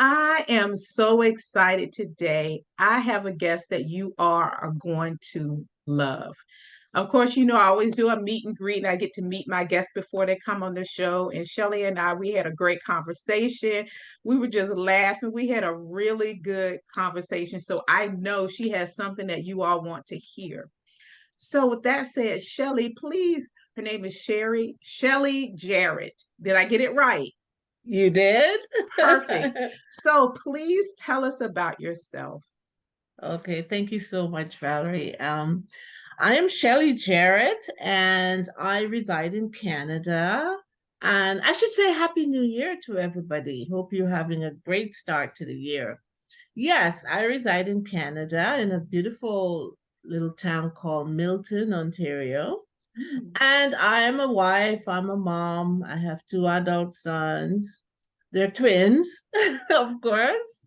I am so excited today. I have a guest that you are going to love. Of course, I always do a meet and greet, and I get to meet my guests before they come on the show. And Shelley and I, we had a great conversation. We were just laughing. We had a really good conversation. So I know she has something that you all want to hear. So, with that said, Shelley, please, her name is Shelley Jarrett. Did I get it right? You did? Perfect. So please tell us about yourself. Okay, thank you so much, Valerie. I am Shelley Jarrett, and I reside in Canada. And I should say Happy New Year to everybody. Hope you're having a great start to the year. Yes, I reside in Canada in a beautiful little town called Milton, Ontario. Mm. And I am a wife, I'm a mom, I have two adult sons. They're twins, of course.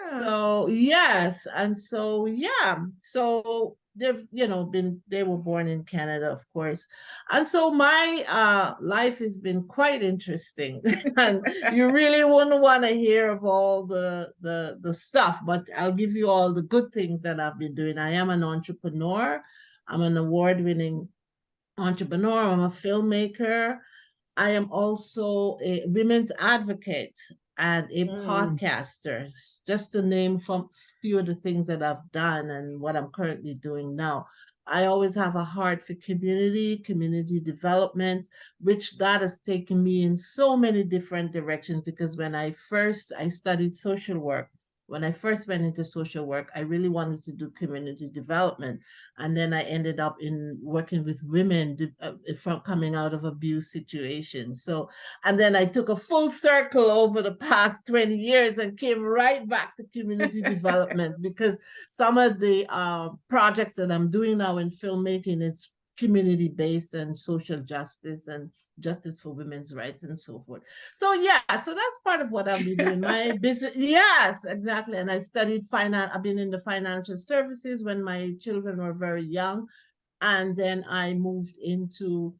Yeah. So yes, and so yeah, so they've been they were born in Canada, of course, and so my life has been quite interesting, and you really wouldn't want to hear of all the stuff, but I'll give you all the good things that I've been doing. I am an entrepreneur. I'm an award-winning entrepreneur. I'm a filmmaker. I am also a women's advocate and a Mm. podcaster, just to name from few of the things that I've done and what I'm currently doing now. I always have a heart for community development, which that has taken me in so many different directions because I studied social work. When I first went into social work, I really wanted to do community development. And then I ended up in working with women from coming out of abuse situations. So, and then I took a full circle over the past 20 years and came right back to community development because some of the projects that I'm doing now in filmmaking is community based and social justice and justice for women's rights and so forth. So yeah, so that's part of what I've been doing. My business, yes, exactly. And I studied finance. I've been in the financial services when my children were very young, and then I moved into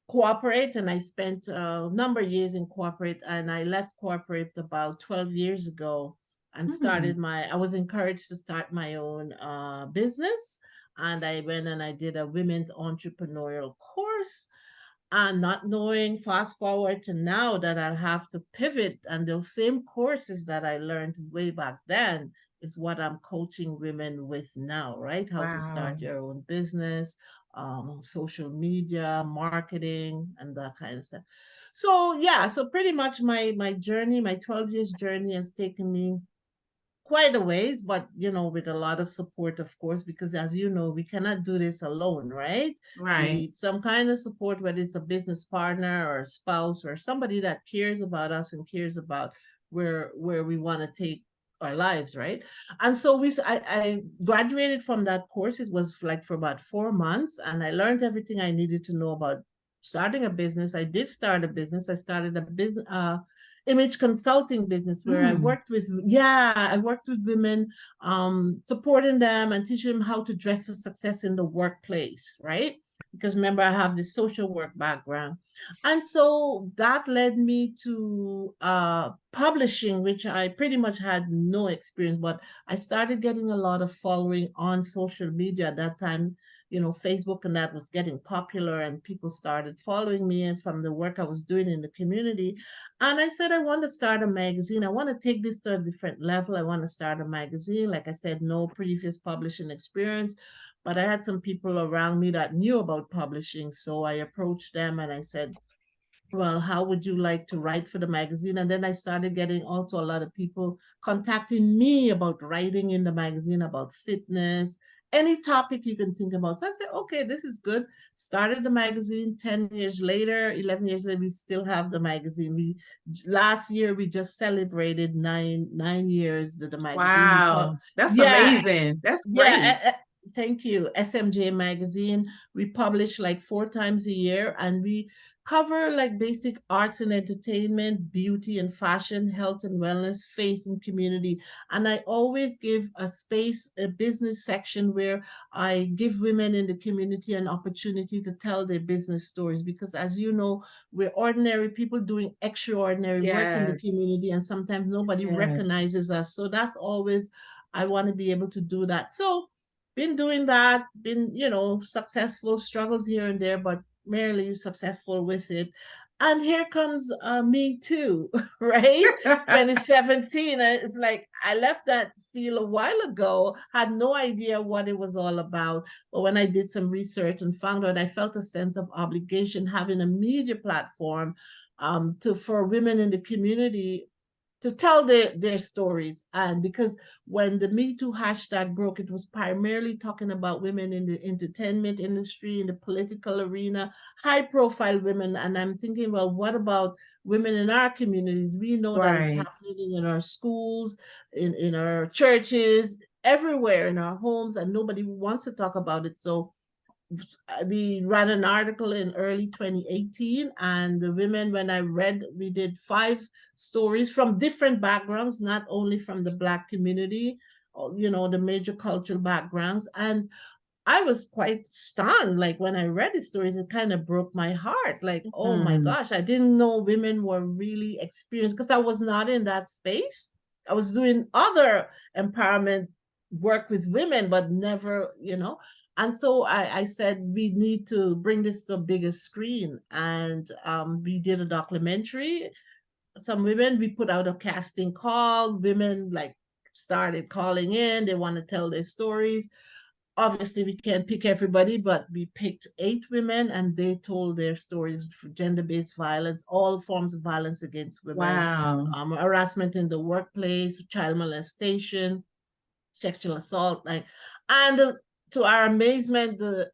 corporate, and I spent a number of years in corporate, and I left corporate about 12 years ago and Mm. I was encouraged to start my own business. And I went and I did a women's entrepreneurial course, and not knowing, fast forward to now, that I'll have to pivot, and those same courses that I learned way back then is what I'm coaching women with now, right? How to Wow. start your own business, social media, marketing, and that kind of stuff. So yeah, so pretty much my journey, my 12 years journey has taken me quite a ways, but with a lot of support, of course, because as you know, we cannot do this alone, right? We Right. need some kind of support, whether it's a business partner or a spouse or somebody that cares about us and cares about where we want to take our lives, right? And so I graduated from that course. It was like for about 4 months, and I learned everything I needed to know about starting a business. I did start a business. I started a business image consulting business where Mm. I worked with women, supporting them and teaching them how to dress for success in the workplace, right? Because remember, I have this social work background. And so that led me to publishing, which I pretty much had no experience, but I started getting a lot of following on social media at that time. Facebook and that was getting popular, and people started following me, and from the work I was doing in the community. And I said, I want to start a magazine. I want to take this to a different level. I want to start a magazine. Like I said, no previous publishing experience, but I had some people around me that knew about publishing. So I approached them and I said, well, how would you like to write for the magazine? And then I started getting also a lot of people contacting me about writing in the magazine, about fitness, any topic you can think about. So I said, okay, this is good. Started the magazine 10 years later, 11 years later, we still have the magazine. Last year we just celebrated nine years that the magazine Wow. That's yeah, amazing. That's yeah, great. thank you. SMJ magazine. We publish like 4 times a year, and we cover like basic arts and entertainment, beauty and fashion, health and wellness, faith and community. And I always give a space, a business section where I give women in the community an opportunity to tell their business stories. Because as you know, we're ordinary people doing extraordinary work in the Yes. community, and sometimes nobody Yes. recognizes us. So that's always, I want to be able to do that. So been doing that, been, successful, struggles here and there, but merely successful with it. And here comes Me Too, right? 2017. It's like I left that field a while ago, had no idea what it was all about. But when I did some research and found out, I felt a sense of obligation having a media platform to for women in the community to tell their stories. And because when the Me Too hashtag broke, it was primarily talking about women in the entertainment industry, in the political arena, high profile women. And I'm thinking, well, what about women in our communities? We know that it's Right. happening in our schools, in our churches, everywhere in our homes, and nobody wants to talk about it. So we ran an article in early 2018, and the women, when I read, we did 5 stories from different backgrounds, not only from the Black community, the major cultural backgrounds. And I was quite stunned. Like when I read the stories, it kind of broke my heart. Like, oh my Mm, gosh, I didn't know women were really experienced, because I was not in that space. I was doing other empowerment work with women, but never, And so I said, we need to bring this to a bigger screen. And we did a documentary. Some women, we put out a casting call. Women like started calling in. They want to tell their stories. Obviously we can't pick everybody, but we picked 8 women, and they told their stories for gender-based violence, all forms of violence against women, wow. harassment in the workplace, child molestation, sexual assault. Like, and to our amazement, the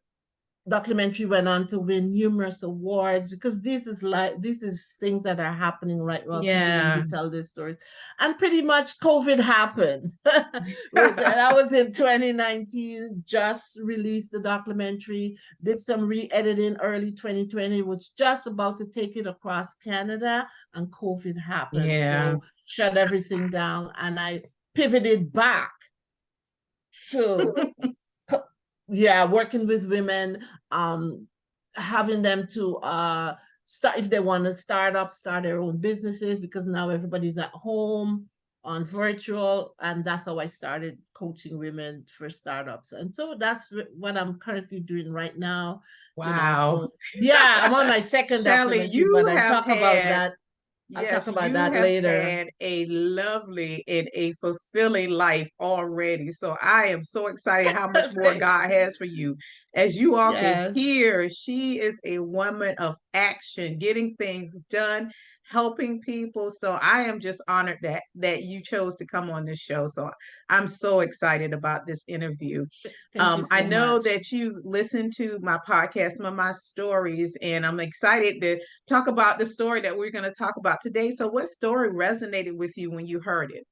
documentary went on to win numerous awards, because this is things that are happening right now. People need to Yeah. tell their stories. And pretty much COVID happened. That was in 2019. Just released the documentary, did some re-editing early 2020, was just about to take it across Canada, and COVID happened, Yeah. so shut everything down. And I pivoted back to, yeah, working with women, um having them to start, if they want to start their own businesses, because now everybody's at home on virtual. And that's how I started coaching women for startups. And so that's what I'm currently doing right now. Wow. So yeah, I'm on my second Shelley, documentary, but I'll talk yes, about you that have later. had a lovely and a fulfilling life already. So I am so excited how much more God has for you. As you all can Yes. hear, she is a woman of action, getting things done, helping people. So I am just honored that you chose to come on this show. So I'm so excited about this interview. Thank you I so know much. that you listened to my podcast, some of my stories, and I'm excited to talk about the story that we're going to talk about today. So, what story resonated with you when you heard it?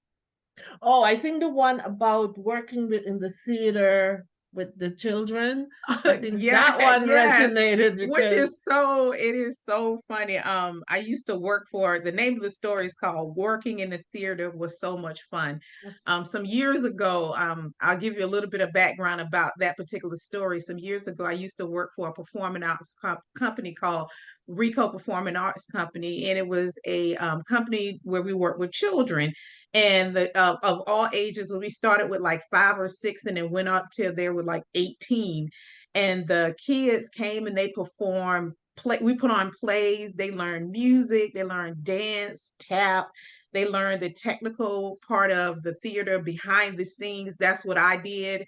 Oh, I think the one about working with in the theater with the children, I think Yeah, that one yes. resonated Which because it is so funny. I used to work for the name of the story is called Working in the Theater Was So Much Fun. was Some years ago, I'll give you a little bit of background about that particular story. Some years ago, I used to work for a performing arts company called Rico Performing Arts Company, and it was a company where we work with children and of all ages. We started with like 5 or 6 and then went up till there were like 18, and the kids came and they performed play. We put on plays. They learned music, they learned dance, tap, they learned the technical part of the theater behind the scenes. That's what I did.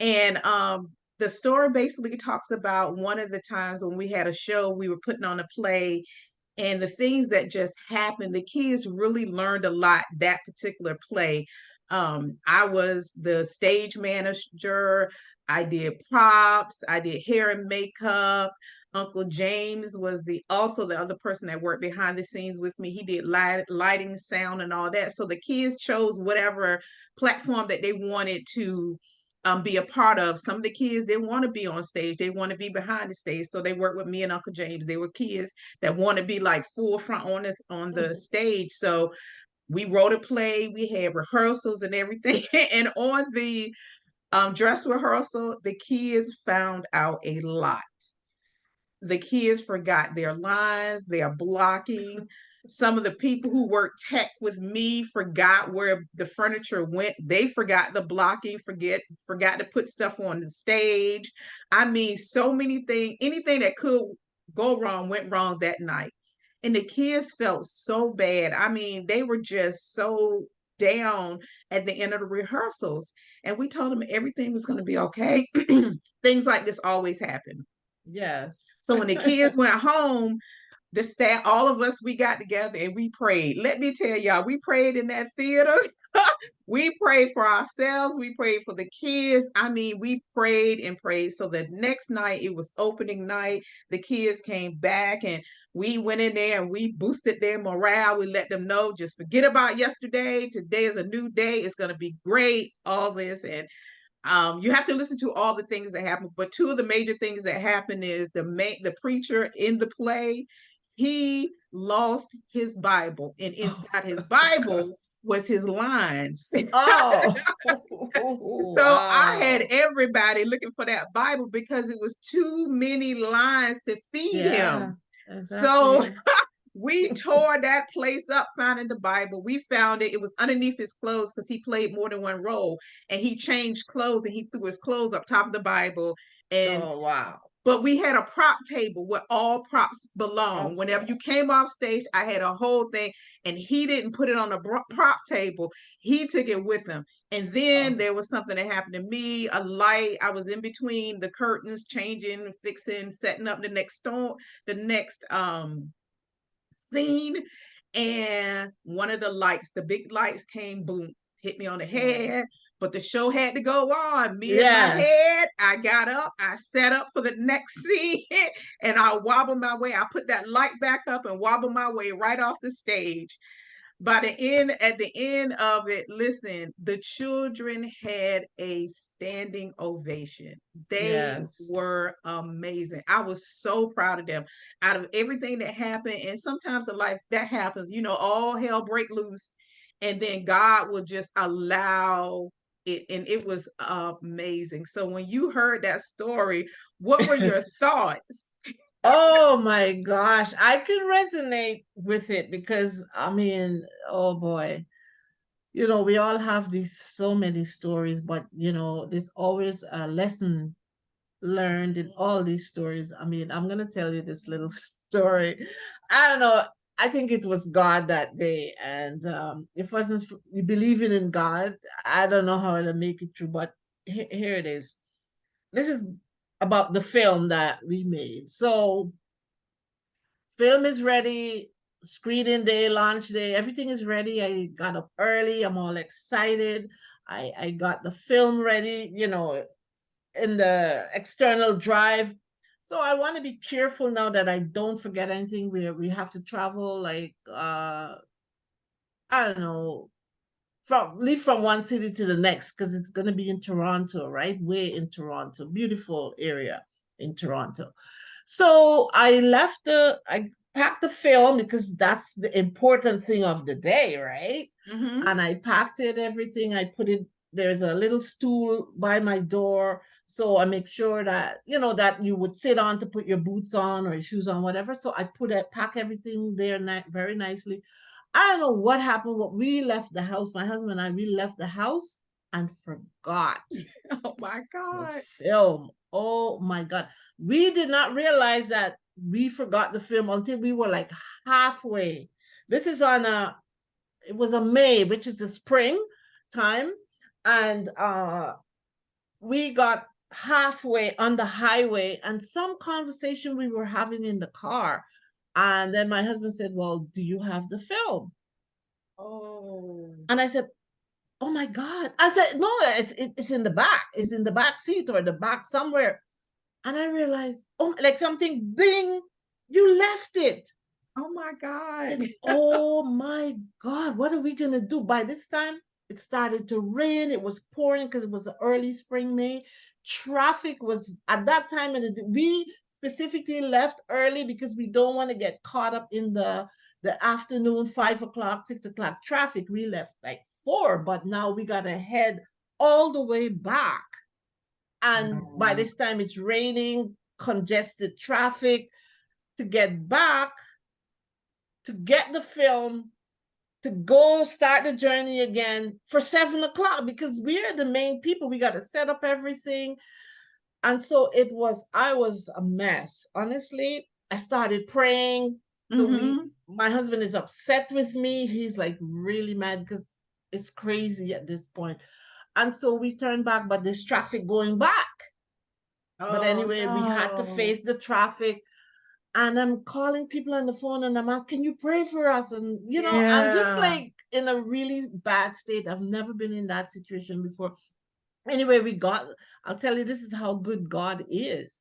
And the story basically talks about one of the times when we had a show, we were putting on a play, and the things that just happened. The kids really learned a lot that particular play. I was the stage manager. I did props. I did hair and makeup. Uncle James was the other person that worked behind the scenes with me. He did lighting, sound, and all that. So the kids chose whatever platform that they wanted to be a part of. Some of the kids didn't want to be on stage. They want to be behind the stage. So they worked with me and Uncle James. They were kids that want to be like full front on the stage. So we wrote a play. We had rehearsals and everything. And on the dress rehearsal, the kids found out a lot. The kids forgot their lines, their blocking. Some of the people who worked tech with me forgot where the furniture went. They forgot the blocking, forgot to put stuff on the stage. I mean, so many things, anything that could go wrong went wrong that night. And the kids felt so bad. I mean, they were just so down at the end of the rehearsals. And we told them everything was going to be okay. Things like this always happen. Yes. So when the kids went home, the staff, all of us, we got together and we prayed. Let me tell y'all, we prayed in that theater. We prayed for ourselves. We prayed for the kids. I mean, we prayed and prayed. So the next night, it was opening night. The kids came back and we went in there and we boosted their morale. We let them know, just forget about yesterday. Today is a new day. It's going to be great. All this. And you have to listen to all the things that happen, but two of the major things that happen is the preacher in the play, he lost his Bible, and inside his Bible was his lines. Oh, So I had wow. everybody looking for that Bible because it was too many lines to feed Yeah, him. So exactly. we tore that place up finding the Bible. We found it. It was underneath his clothes because he played more than one role. And he changed clothes and he threw his clothes up top of the Bible. And Oh, wow. but we had a prop table where all props belong. Whenever Okay. you came off stage, I had a whole thing, and he didn't put it on a prop table. He took it with him. And then Oh, there was something that happened to me, a light. I was in between the curtains, changing, fixing, setting up the next storm, the next scene, and one of the lights, the big lights came, boom, hit me on the oh. head. But the show had to go on. Me in my Yes. head, I got up, I set up for the next scene, and I wobbled my way. I put that light back up and wobbled my way right off the stage. By the end, at the end of it, listen, the children had a standing ovation. They Yes. were amazing. I was so proud of them. Out of everything that happened, and sometimes in life that happens, all hell break loose, and then God will just allow it, and it was amazing. So when you heard that story, what were your thoughts? Oh my gosh, I could resonate with it because I mean, oh boy, we all have these so many stories, but there's always a lesson learned in all these stories. I mean, I'm gonna tell you this little story. I don't know. I think it was God that day, and if it wasn't you believing in God, I don't know how to make it through. But here it is. This is about the film that we made. So film is ready, screening day, launch day, everything is ready. I got up early. I'm all excited. I got the film ready, in the external drive. So I want to be careful now that I don't forget anything. We have to travel like I don't know, from leave from one city to the next because it's gonna be in Toronto, right? Way in Toronto, beautiful area in Toronto. So I packed the film because that's the important thing of the day, right? Mm-hmm. And I packed it, everything. I put it, there's a little stool by my door. So I make sure that, that you would sit on to put your boots on or your shoes on, whatever. So pack everything there very nicely. I don't know what happened. What we left the house, my husband and I, we left the house and forgot Oh my the God. film. Oh my God. We did not realize that we forgot the film until we were like halfway. This is it was a May, which is the spring time. And we got halfway on the highway and some conversation we were having in the car. And then my husband said, well, do you have the film? Oh. And I said, oh my God. I said, no, it's in the back. It's in the back seat or the back somewhere. And I realized, oh, like something, bing, you left it. Oh my God. And oh my God, what are we going to do? By this time, It started to rain. It was pouring because it was early spring, May. Traffic was at that time, and we specifically left early because we don't want to get caught up in the afternoon 5 o'clock, 6 o'clock traffic. We left like 4, but now we got to head all the way back. And by Wow. this time, it's raining, congested traffic to get back, to get the film, to go start the journey again for 7 o'clock because we're the main people. We got to set up everything. And so I was a mess. Honestly, I started praying. So Mm-hmm. my husband is upset with me. He's like really mad because it's crazy at this point. And so we turned back, but there's traffic going back. But Oh anyway, we had to no. face the traffic. And I'm calling people on the phone and I'm asking, can you pray for us? And, I'm just Yeah. like in a really bad state. I've never been in that situation before. Anyway, I'll tell you, this is how good God is.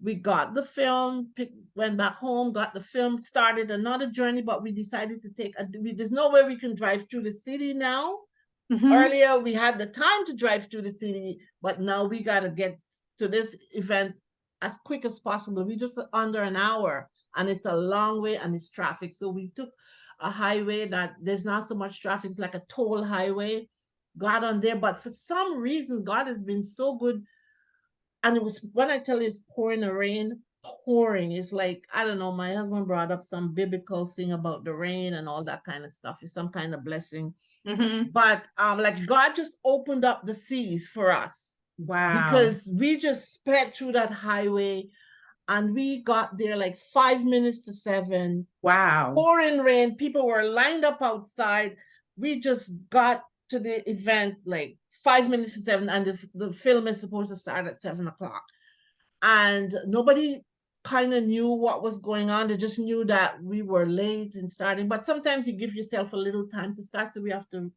We got the film, went back home, got the film, started another journey, but we decided to there's no way we can drive through the city now. Mm-hmm. Earlier, we had the time to drive through the city, but now we got to get to this event as quick as possible. We just under an hour, and it's a long way, and it's traffic. So we took a highway that there's not so much traffic. It's like a toll highway. Got on there, but for some reason, God has been so good. And it was when I tell you it's pouring the rain, pouring. It's like, I don't know, my husband brought up some biblical thing about the rain and all that kind of stuff. It's some kind of blessing, Mm-hmm. but like God just opened up the seas for us Wow. because we just sped through that highway and we got there like 5 minutes to 7, Wow. pouring rain. People were lined up outside. We just got to the event like 5 minutes to 7, and the film is supposed to start at 7 o'clock. And nobody kind of knew what was going on. They just knew that we were late in starting. But sometimes you give yourself a little time to start. So we have to.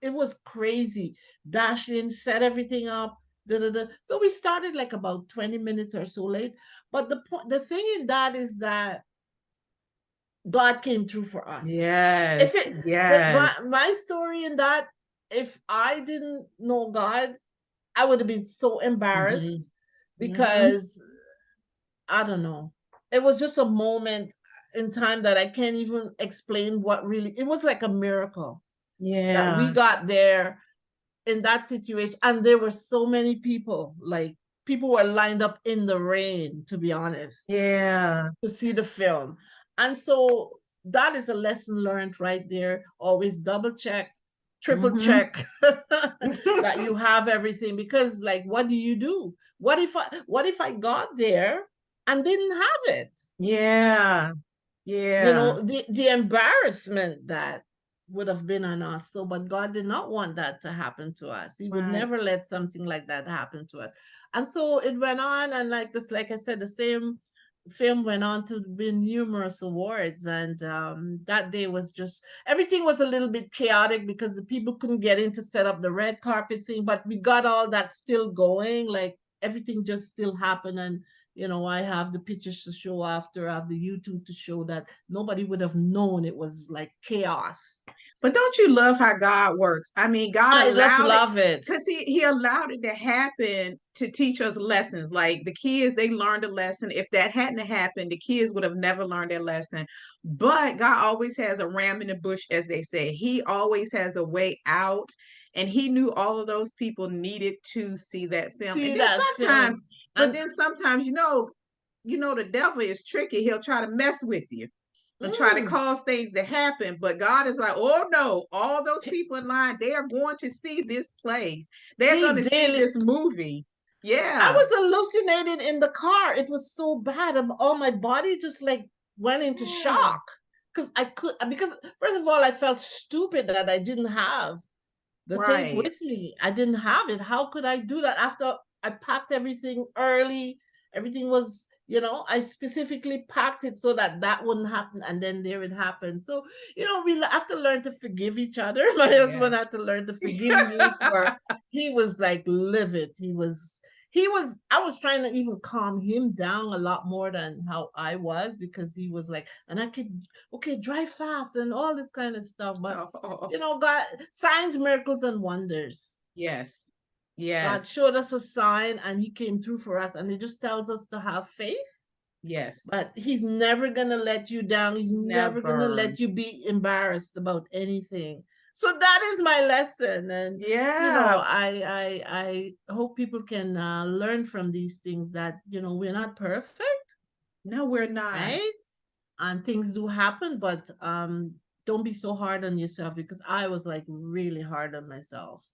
It was crazy. Dash in, set everything up. Da, da, da. So we started like about 20 minutes or so late. But the thing in that is that God came through for us. If Yes. it Yes. my story in that, if I didn't know God, I would have been so Mm-hmm. embarrassed Mm-hmm. because I don't know. It was just a moment in time that I can't even explain what really, it was like a miracle that we Yeah. got there in that situation. And there were so many people, like people were lined up in the rain, to be honest, Yeah. to see the film. And so that is a lesson learned right there. Always double check, triple Mm-hmm. check that you have everything, because like what do you do? What if I got there and didn't have it? Yeah. You Yeah. know, the embarrassment that would have been on us. So, but God did not want that to happen to us. He would Right. never let something like that happen to us. And so it went on, and like this, like I said, the same film went on to win numerous awards. And that day was just, everything was a little bit chaotic because the people couldn't get in to set up the red carpet thing, but we got all that still going. Like everything just still happened. And I have the pictures to show after, I have the YouTube to show that nobody would have known it was like chaos. But don't you love how God works? I mean, God I just allowed it love it. because he allowed it to happen to teach us lessons. Like the kids, they learned a lesson. If that hadn't happened, the kids would have never learned their lesson. But God always has a ram in the bush, as they say. He always has a way out. And he knew all of those people needed to see that film. And See then that sometimes, film. but And then sometimes, the devil is tricky. He'll try to mess with you and try to mm, cause things to happen. But God is like, oh no, all those people in line, they are going to see this place. They're he going to see daily this movie. I Yeah. was hallucinating in the car. It was so bad. All my body just like went into Yeah. shock. Because first of all, I felt stupid that I didn't have the tape Right. with me. I didn't have it. How could I do that after I packed everything early? Everything was, I specifically packed it so that that wouldn't happen. And then there it happened. So, we have to learn to forgive each other. My husband Yes. had to learn to forgive me for, he was like livid. I was trying to even calm him down a lot more than how I was, because he was like, and I could, okay, drive fast and all this kind of stuff. But, Oh, God, signs, miracles, and wonders. yes. God Yes. showed us a sign and he came through for us. And it just tells us to have faith. Yes. But he's never going to let you down. He's never going to Never. let you be embarrassed about anything. So that is my lesson. And, Yeah. I hope people can learn from these things, that, we're not perfect, No, we're not. right? And things do happen, but don't be so hard on yourself, because I was like really hard on myself.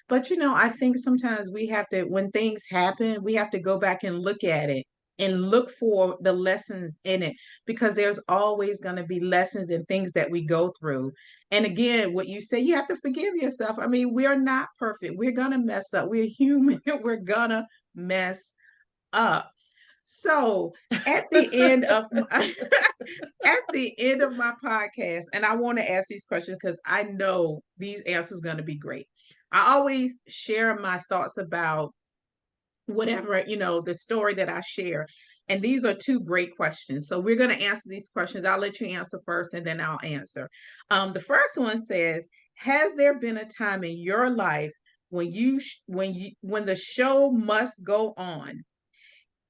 But I think sometimes we have to, when things happen, we have to go back and look at it and look for the lessons in it, because there's always going to be lessons and things that we go through. And again, what you say, you have to forgive yourself. I mean, we're not perfect. We're going to mess up. We're human. We're going to mess up. So at the end of my at the end of my podcast, and I want to ask these questions because I know these answers are going to be great. I always share my thoughts about whatever, the story that I share. And these are two great questions. So we're going to answer these questions. I'll let you answer first and then I'll answer. The first one says, has there been a time in your life when the show must go on?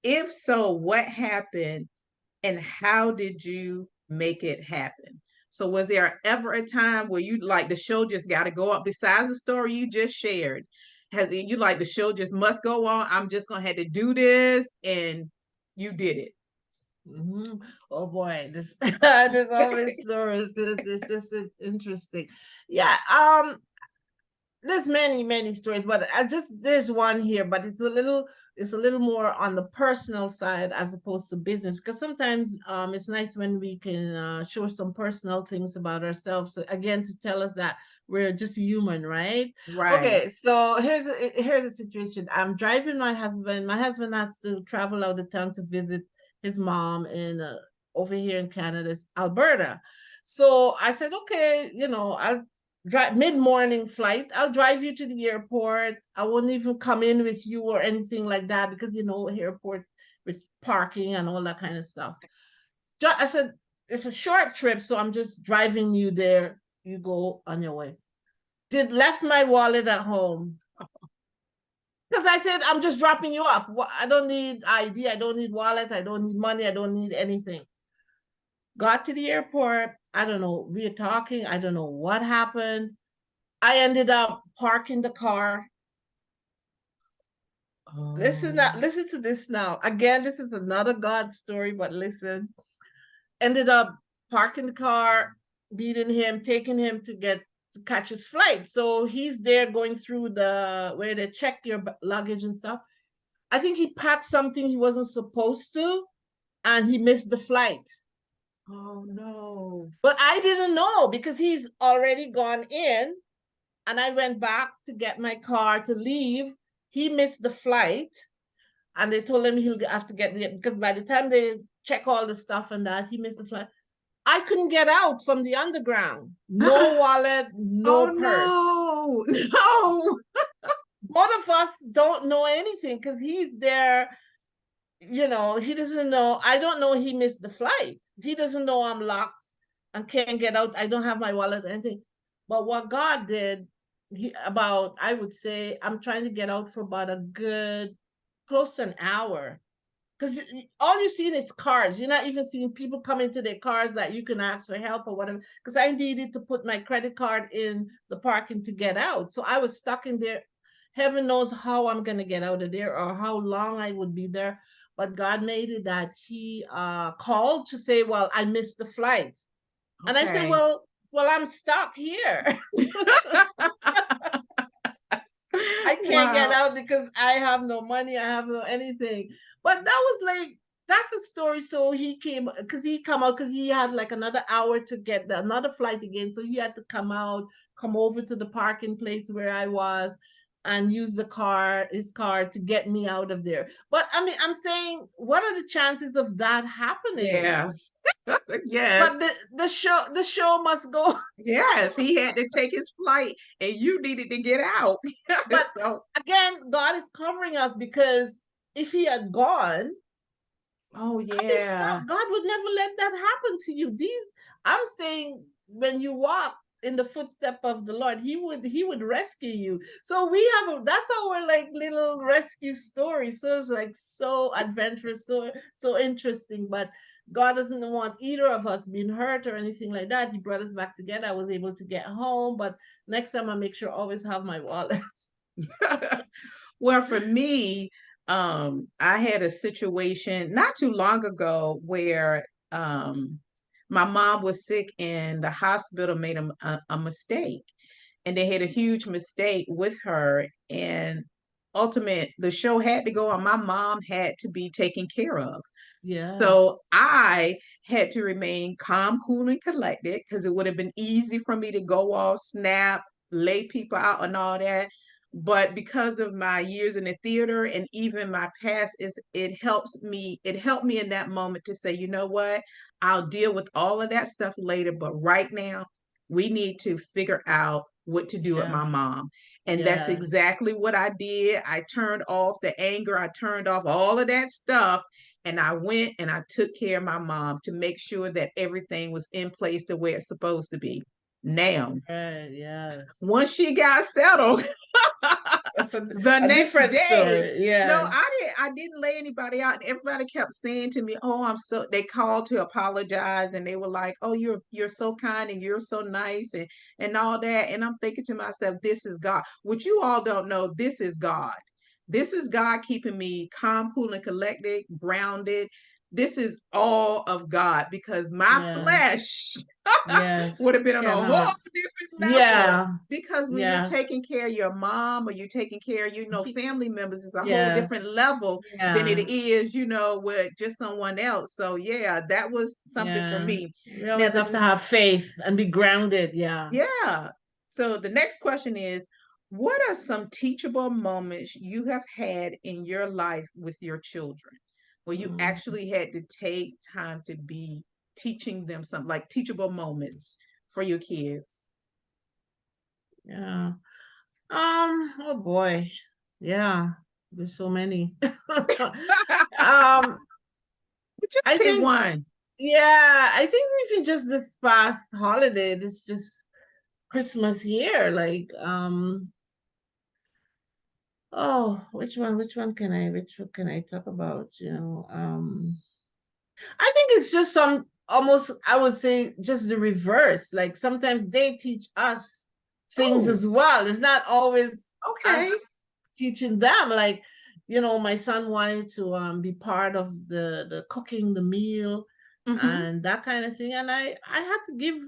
If so, what happened and how did you make it happen? So, was there ever a time where you like the show just got to go up besides the story you just shared? Has you like the show just must go on? I'm just going to have to do this, and you did it. Mhm. Oh boy, this there's always stories. It's just interesting. Yeah, there's many stories, but I just there's one here, but it's a little more on the personal side as opposed to business, because sometimes it's nice when we can show some personal things about ourselves, so, again, to tell us that we're just human, right? Right. Okay, so here's a situation. I'm driving my husband. My husband has to travel out of town to visit his mom in over here in Canada, Alberta. So I said, okay, I'll drive mid-morning flight. I'll drive you to the airport. I won't even come in with you or anything like that, because airport with parking and all that kind of stuff. I said it's a short trip, so I'm just driving you there. You go on your way. Did left my wallet at home, because I said I'm just dropping you off. I don't need ID. I don't need wallet. I don't need money. I don't need anything. Got to the airport. I don't know. We were talking. I don't know what happened. I ended up parking the car. Oh, Listen to this now. Again, this is another God story, but listen. Ended up parking the car, meeting him, taking him to catch his flight. So he's there going through the where they check your luggage and stuff. I think he packed something he wasn't supposed to, and he missed the flight. oh no. But I didn't know, because he's already gone in, and I went back to get my car to leave. He missed the flight, and they told him he'll have to get the, because by the time they check all the stuff and that, he missed the flight. I couldn't get out from the underground. No wallet, Oh no purse. no. No. Both of us don't know anything, because he's there. He doesn't know. I don't know he missed the flight. He doesn't know I'm locked and can't get out. I don't have my wallet or anything. But what God did, I would say, I'm trying to get out for about a good close to an hour, because all you see is cars. You're not even seeing people come into their cars that you can ask for help or whatever. Because I needed to put my credit card in the parking to get out. So I was stuck in there. Heaven knows how I'm going to get out of there or how long I would be there. But God made it that he called to say, well, I missed the flight. And I said, Okay. well, I'm stuck here. I can't get Wow. out because I have no money, I have no anything. But that was like that's the story. So he came because he come out because he had like another hour to get another flight again. So he had to come out, come over to the parking place where I was, and use his car to get me out of there. But I mean, I'm saying, what are the chances of that happening? Yeah. Yes. But the show must go. Yes, he had to take his flight and you needed to get out. But So, again, God is covering us because if he had gone, oh I'd be stuck. yeah. God would never let that happen to you. I'm saying, when you walk in the footstep of the Lord, he would rescue you. So that's our like little rescue story. So it's like so adventurous, so interesting. But God doesn't want either of us being hurt or anything like that. He brought us back together. I was able to get home, but next time I make sure I always have my wallet. Well, for me, I had a situation not too long ago where my mom was sick and the hospital made a mistake. And they had a huge mistake with her. And ultimate, the show had to go on. My mom had to be taken care of. So Yes. I had to remain calm, cool, and collected because it would have been easy for me to go all snap, lay people out, and all that. But because of my years in the theater and even my past, it helped me in that moment to say, you know what? I'll deal with all of that stuff later. But right now, we need to figure out what to do with Yeah. my mom. And that's Yes. exactly what I did. I turned off the anger, I turned off all of that stuff and I went and I took care of my mom to make sure that everything was in place the way it's supposed to be. Now, Right. Yes. once she got settled, That's a, the a next different day, story. no, Yeah. I didn't lay anybody out. And everybody kept saying to me, "Oh, I'm so." They called to apologize, and they were like, "Oh, you're so kind and you're so nice and all that." And I'm thinking to myself, "This is God." What you all don't know, this is God. This is God keeping me calm, cool, and collected, grounded. This is all of God because my Yeah. flesh Yes. would have been on a whole Cannot. different level. Yeah. Because when you're Yeah. taking care of your mom or you're taking care of, family members, is a whole Yes. different level than it Yeah. is, with just someone else. So yeah, that was something for Yeah. me. We Now always have to the have faith and be grounded. Yeah. yeah. So the next question is, what are some teachable moments you have had in your life with your children where you Mm, actually had to take time to be teaching them something like teachable moments for your kids? yeah. Oh boy. Yeah. There's so many. um, Just I pick think, one. yeah, I think even just this past holiday, this just Christmas here, like, oh, which one can I talk about? I think it's just some almost, I would say, just the reverse. Like sometimes they teach us things Oh, as well. It's not always okay. us teaching them. Like, my son wanted to be part of the cooking the meal Mm-hmm. and that kind of thing. And I had to give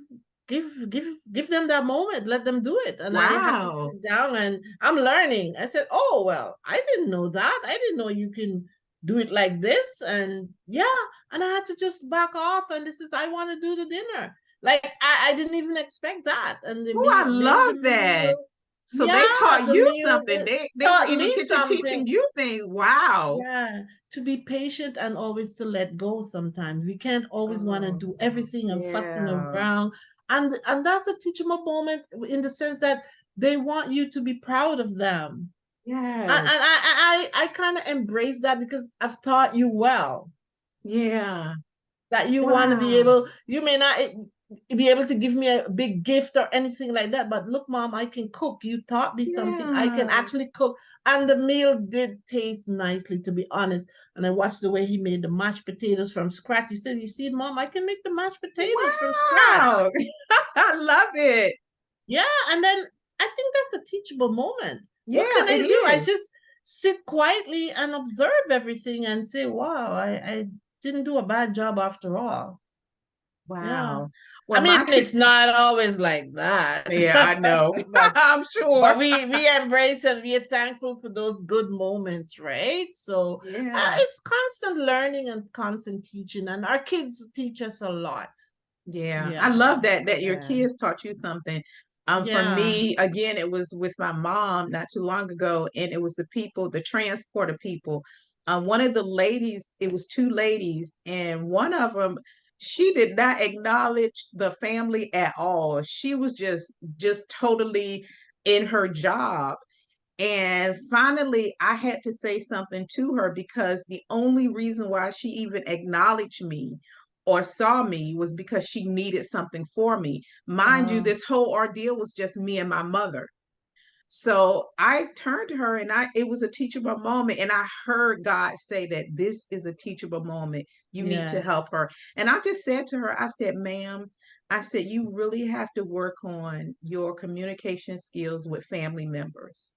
them that moment, let them do it. And I had to Wow. sit down and I'm learning. I said, oh well, I didn't know that. I didn't know you can do it like this. And yeah, and I had to just back off. And this is, I want to do the dinner. Like I didn't even expect that. And they Oh, I made the love that. meal. So they Yeah, taught the you meal something. They were taught in the me kitchen something. teaching you things. Wow. Yeah, to be patient and always to let go sometimes. We can't always want to Oh, do everything and fussing yeah. around. And that's a teachable moment in the sense that they want you to be proud of them. And Yes. I kind of embrace that because I've taught you well, Yeah. that you want to be Wow. able, you may not be able to give me a big gift or anything like that, but look, mom, I can cook. You taught me something. I can Yeah. actually cook. And the meal did taste nicely, to be honest. And I watched the way he made the mashed potatoes from scratch. He said, you see, mom, I can make the mashed potatoes from scratch. Wow. I love it. Yeah. And then I think that's a teachable moment. What Yeah, can it I do? I is. just sit quietly and observe everything and say, wow, I didn't do a bad job after all. Yeah. Wow. I Well, mean, it's not always like that. yeah, I know. but I'm but sure. we embrace and we are thankful for those good moments, right? So Yeah. it's constant learning and constant teaching, and our kids teach us a lot. Yeah, I Yeah. love that your Yeah. kids taught you something. For Yeah. me, again, it was with my mom not too long ago, and it was the people, the transporter people. One of the ladies, it was two ladies, and one of them. She did not acknowledge the family at all. She was just totally in her job. And finally, I had to say something to her because the only reason why she even acknowledged me or saw me was because she needed something for me. Mind you, Oh, this whole ordeal was just me and my mother. So I turned to her and it was a teachable moment. And I heard God say that this is a teachable moment. You need to help yes. her. And I just said to her, I said, ma'am, I said, you really have to work on your communication skills with family members.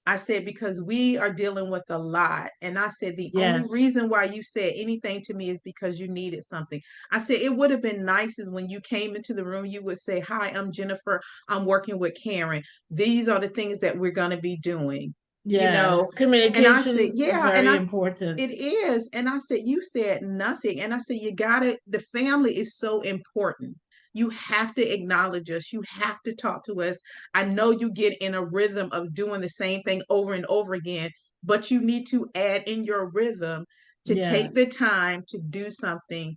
I said, because we are dealing with a lot. And I said, the only Yes. reason why you said anything to me is because you needed something. I said, it would have been nice is when you came into the room, you would say, hi, I'm Jennifer. I'm working with Karen. These are the things that we're going to be doing, you know? Yes. And I said, Communication is yeah. very important. It is. And I said, you said nothing. And I said, you got it. The family is so important. You have to acknowledge us. You have to talk to us. I know you get in a rhythm of doing the same thing over and over again, but you need to add in your rhythm to take the Yes. time to do something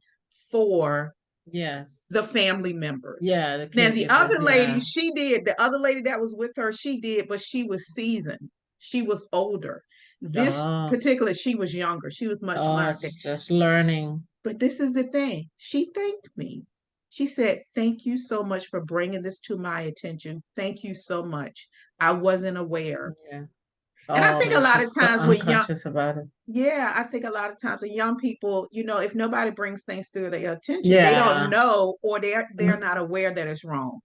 for Yes. the family members. Yeah, the Now, the caregivers. other lady, Yeah. she did, the other lady that was with her, she did, but she was seasoned. She was older. This Oh, particular, she was younger. She was much oh, younger. it's just learning. But this is the thing. She thanked me. She said, thank you so much for bringing this to my attention. Thank you so much. I wasn't aware. Yeah. And I Oh, think a you're lot of just so times with young, unconscious about it. yeah, I think a lot of times with young people, if nobody brings things to their attention, they don't Yeah. know or they're Ex- not aware that it's wrong.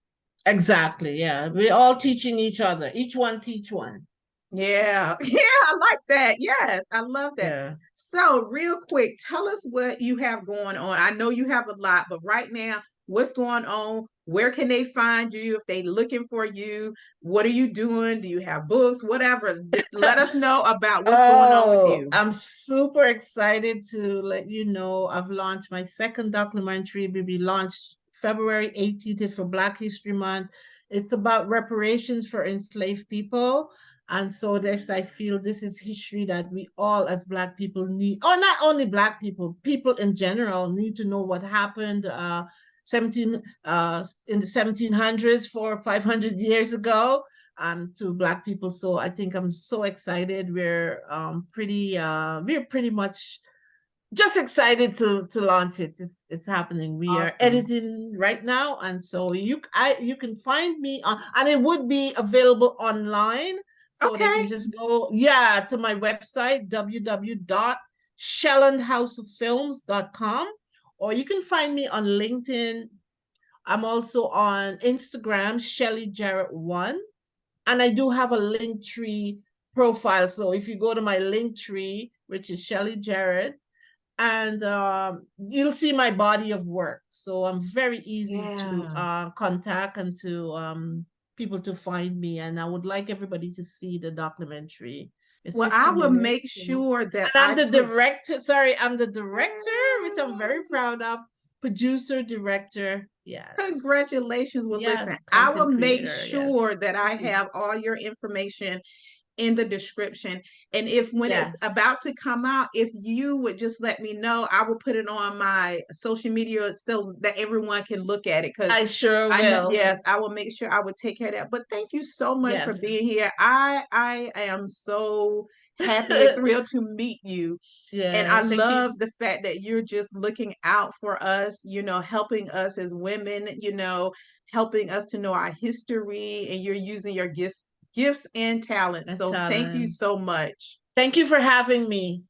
Exactly. Yeah. We're all teaching each other. Each one teach one. Yeah, yeah, I like that. Yes, I love that. Yeah. So, real quick, tell us what you have going on. I know you have a lot, but right now, what's going on? Where can they find you if they looking for you? What are you doing? Do you have books? Whatever. Let us know about what's going on with Oh, you. I'm super excited to let you know I've launched my second documentary. Will be launched February 18th for Black History Month. It's about reparations for enslaved people. And so this, I feel this is history that we all as Black people need, or not only Black people, people in general need to know what happened 17 in the 1700s, 500 years ago to Black people. So I think I'm so excited. We're pretty much just excited to launch it. It's happening. We are Awesome. editing right now, and so you can find me on, and it would be available online. So they can Okay. just go, yeah, to my website, www.shellandhouseoffilms.com, or you can find me on LinkedIn. I'm also on Instagram, Shelley Jarrett 1, and I do have a link tree profile. So if you go to my link tree, which is Shelley Jarrett, and you'll see my body of work. So I'm very easy to Yeah. contact and to people to find me. And I would like everybody to see the documentary. It's Well, 50 I will minutes. make sure that And I'm I the put. director. Sorry, I'm the director, which I'm very proud of. Producer, director. Yes. Congratulations. Well, listen, Yes, I will content make creator. Yes. sure that I Thank you. have all your information in the description. And if when it's Yes, about to come out, if you would just let me know, I will put it on my social media so that everyone can look at it. Because I sure I know, will. yes, I will make sure I would take care of that. But thank you so much for Yes. being here. I am so happy and thrilled to meet you. And I Yeah, thank you. love the fact that you're just looking out for us, helping us as women, helping us to know our history, and you're using your gifts and talents. And So thank you talent. so much. Thank you for having me.